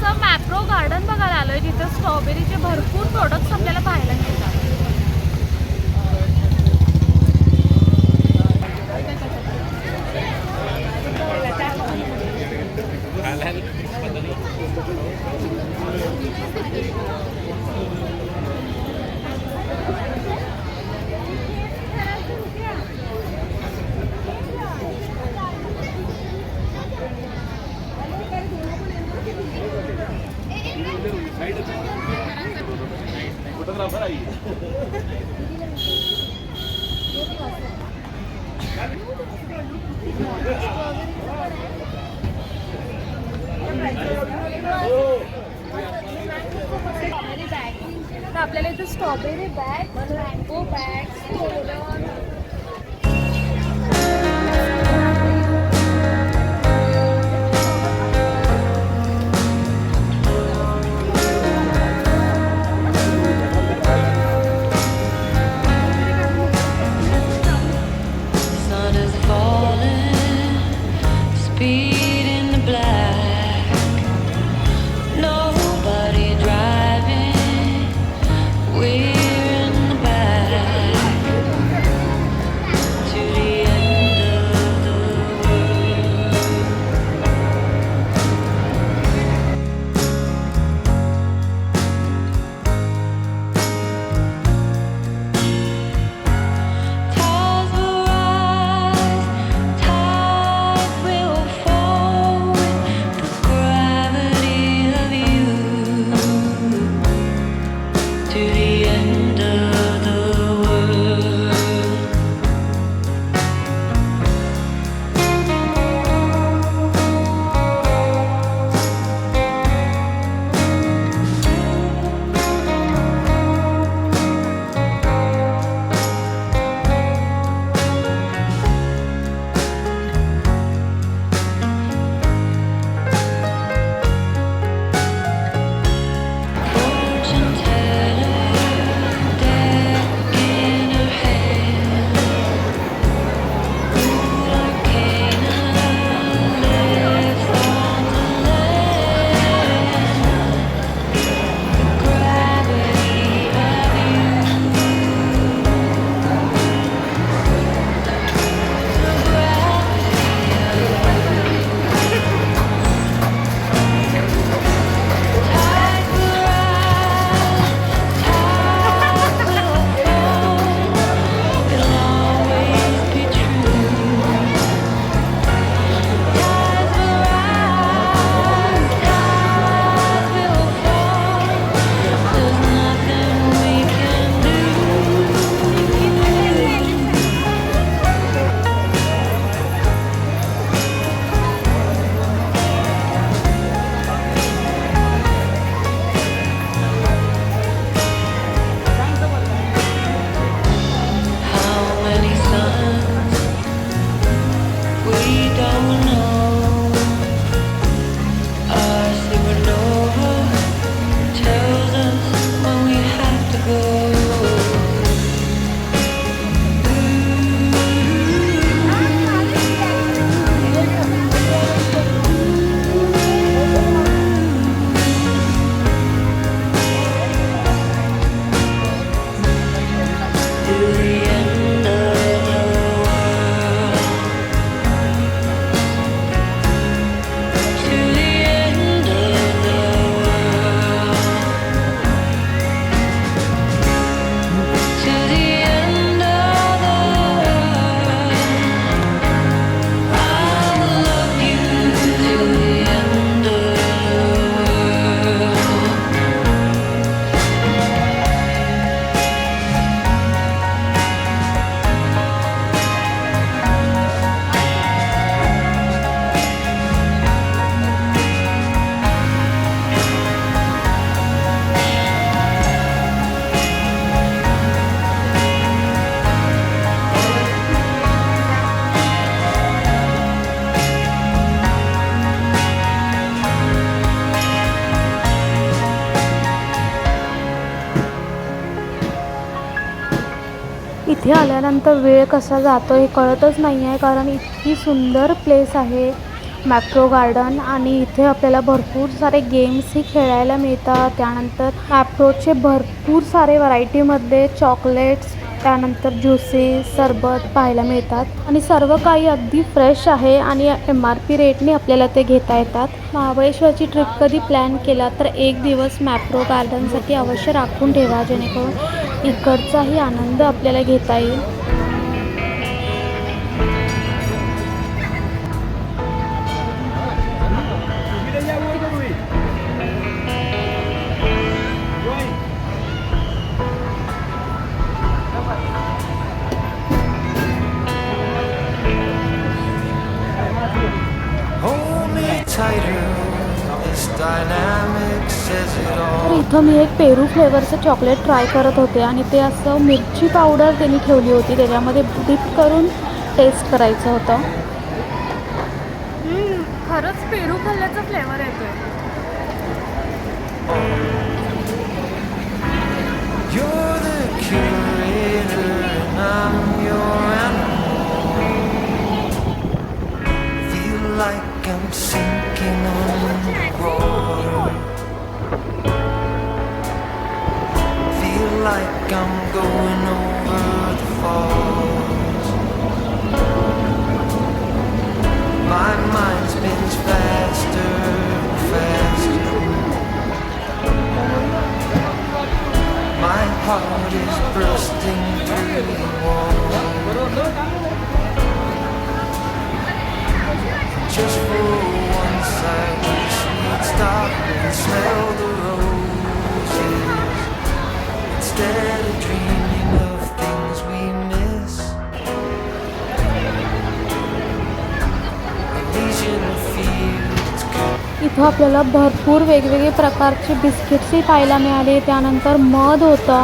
असं मॅप्रो गार्डन बघायला आलोय. तिथं स्ट्रॉबेरीचे भरपूर प्रोडक्ट्स आपल्याला पाहायला मिळतात. तर आपल्याला इथे स्ट्रॉबेरी बॅग, मँगो बॅग, इथे आल्यानंतर वेळ कसा जातो हे कळतच नाही आहे, कारण इतकी सुंदर प्लेस आहे. मॅप्रो गार्डन आणि इथे आपल्याला भरपूर सारे गेम्सही खेळायला मिळतात. त्यानंतर मॅप्रोचे भरपूर सारे व्हरायटीमधले चॉकलेट्स, त्यानंतर ज्युसेस, सरबत पाहायला मिळतात आणि सर्व काही अगदी फ्रेश आहे आणि MRP रेटने आपल्याला ते घेता येतात. महाबळेश्वरची ट्रिप कधी प्लॅन केला तर एक दिवस मॅप्रो गार्डनसाठी अवश्य राखून ठेवा, जेणेकरून इकडचाही आनंद आपल्याला घेता येईल. तर इथं मी एक पेरू फ्लेवरचं चॉकलेट ट्राय करत होते आणि ते असं मिरची पावडर त्यांनी ठेवली होती, त्याच्यामध्ये डिप करून टेस्ट करायचं होतं. खरंच पेरू खाल्ल्याचा फ्लेवर येतोय. Like I'm sinking underwater. Feel like I'm going over the falls. My mind spins faster and faster. My heart is bursting through the walls. Just for once I wish we'd stop and smell the roses, instead of dreaming of things we miss. Elysian fields could. इथं आपल्याला भरपूर वेगवेगळे प्रकारचे बिस्किट्सही पाहायला मिळाले. त्यानंतर मध होता,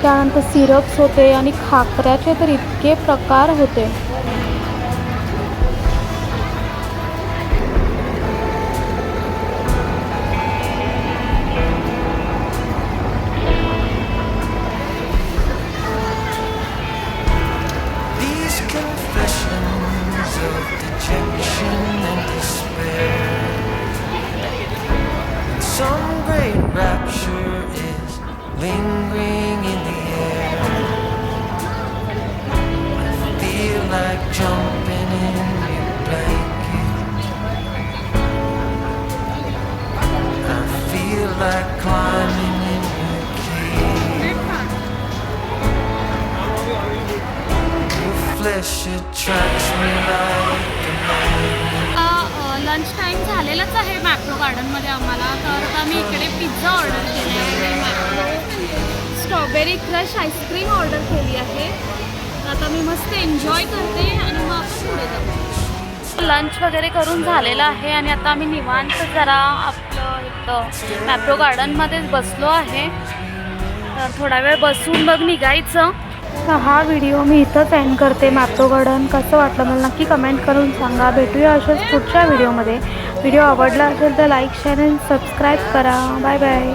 त्यानंतर सिरप्स होते आणि खाकऱ्याचे तर इतके प्रकार होते. Confessions of dejection and despair, and some great rapture is lingering in the air. I feel like jumping in your blanket. I feel like climbing in your cave. Flesh attracts me like a magnet. Lunch time झालेलाच आहे मॅप्रो गार्डनमध्ये आम्हाला. तर आता मी इकडे pizza order केली आहे. Mapro strawberry crush ice cream order केली आहे. आता मी मस्त एन्जॉय करते आणि मग आपण पुढे जाऊ. लंच वगैरे करून झालेलं आहे आणि आता आम्ही निवांत जरा आपलं इथं मॅप्रो गार्डनमध्येच बसलो आहे. तर थोडा वेळ बसून मग निघायचं. तर हा व्हिडिओ मी इथंच एंड करते. मॅप्रो गार्डन कसं वाटलं मला नक्की कमेंट करून सांगा. भेटूया अशाच पुढच्या व्हिडिओमध्ये. व्हिडिओ आवडला असेल तर लाईक, शेअर आणि सबस्क्राईब करा. Bye bye.